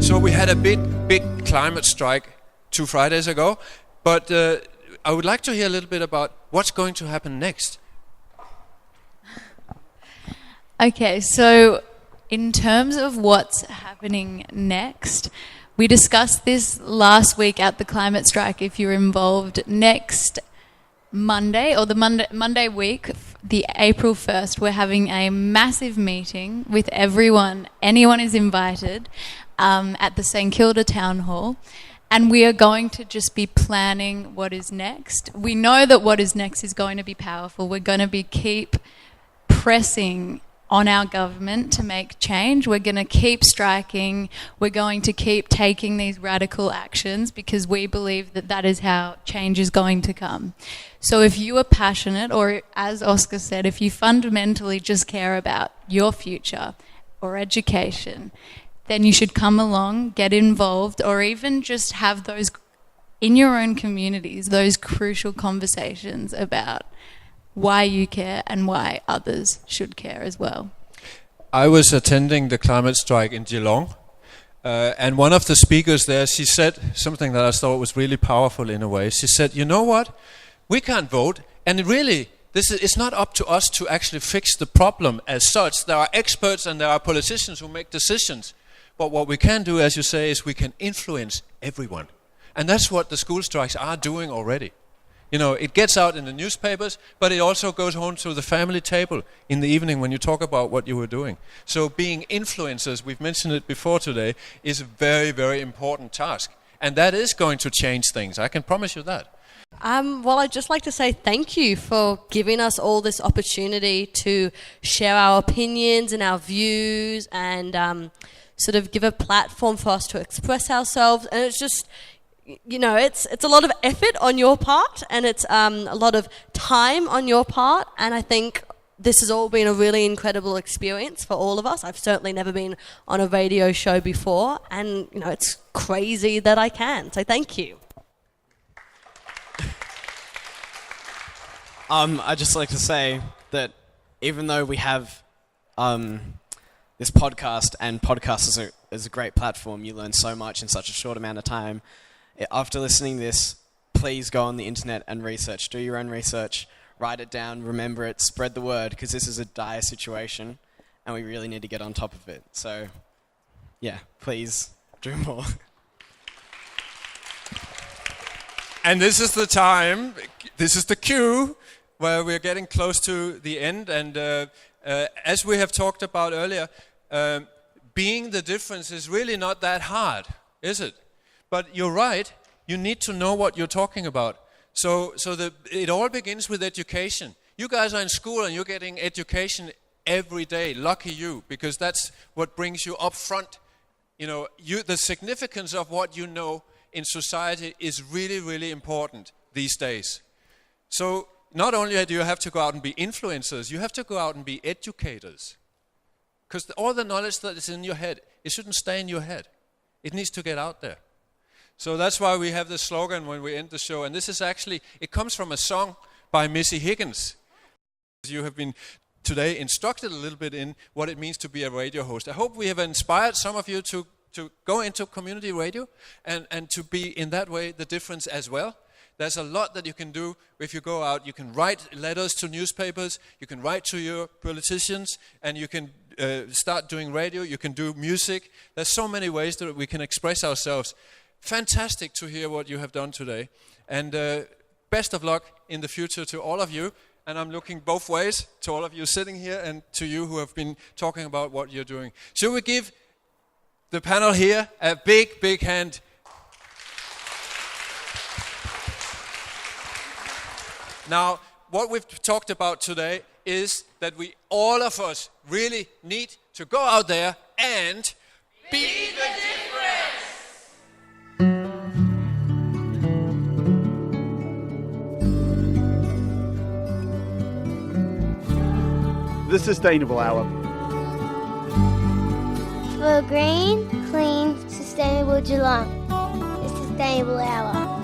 So we had a big climate strike 2 Fridays ago, but I would like to hear a little bit about what's going to happen next. Okay, so in terms of what's happening next, we discussed this last week at the climate strike. If you're involved, next Monday, or the Monday week, the April 1st, we're having a massive meeting with everyone. Anyone is invited at the St Kilda Town Hall. And we are going to just be planning what is next. We know that what is next is going to be powerful. We're going to keep pressing on our government to make change. We're going to keep striking. We're going to keep taking these radical actions because we believe that that is how change is going to come. So if you are passionate, or as Oscar said, if you fundamentally just care about your future or education, then you should come along, get involved, or even just have those in your own communities, those crucial conversations about why you care and why others should care as well. I was attending the climate strike in Geelong, and one of the speakers there, she said something that I thought was really powerful in a way. She said, you know what, we can't vote, and really, it's not up to us to actually fix the problem as such. There are experts and there are politicians who make decisions. But what we can do, as you say, is we can influence everyone. And that's what the school strikes are doing already. You know, it gets out in the newspapers, but it also goes home to the family table in the evening when you talk about what you were doing. So being influencers, we've mentioned it before today, is a very, very important task. And that is going to change things. I can promise you that. Well, I'd just like to say thank you for giving us all this opportunity to share our opinions and our views and sort of give a platform for us to express ourselves. And it's just, you know, it's a lot of effort on your part, and it's a lot of time on your part, and I think this has all been a really incredible experience for all of us. I've certainly never been on a radio show before, and, you know, it's crazy that I can, so thank you. I'd just like to say that even though we have this podcast, and podcast is a great platform, you learn so much in such a short amount of time. After listening to this, please go on the internet and research. Do your own research, write it down, remember it, spread the word, because this is a dire situation, and we really need to get on top of it. So, yeah, please do more. And this is the time, this is the cue, where we're getting close to the end. And as we have talked about earlier, being the difference is really not that hard, is it? But you're right, you need to know what you're talking about. So it all begins with education. You guys are in school and you're getting education every day. Lucky you, because that's what brings you up front. You know, the significance of what you know in society is really, really important these days. So not only do you have to go out and be influencers, you have to go out and be educators. Because all the knowledge that is in your head, it shouldn't stay in your head. It needs to get out there. So that's why we have this slogan when we end the show. And this is actually, it comes from a song by Missy Higgins. You have been today instructed a little bit in what it means to be a radio host. I hope we have inspired some of you to go into community radio and to be in that way the difference as well. There's a lot that you can do if you go out. You can write letters to newspapers, you can write to your politicians, and you can start doing radio, you can do music. There's so many ways that we can express ourselves. Fantastic to hear what you have done today. And best of luck in the future to all of you. And I'm looking both ways, to all of you sitting here and to you who have been talking about what you're doing. Shall we give the panel here a big, big hand? Now, what we've talked about today is that all of us really need to go out there and be the difference. The Sustainable Hour. For a green, clean, sustainable Geelong. The Sustainable Hour.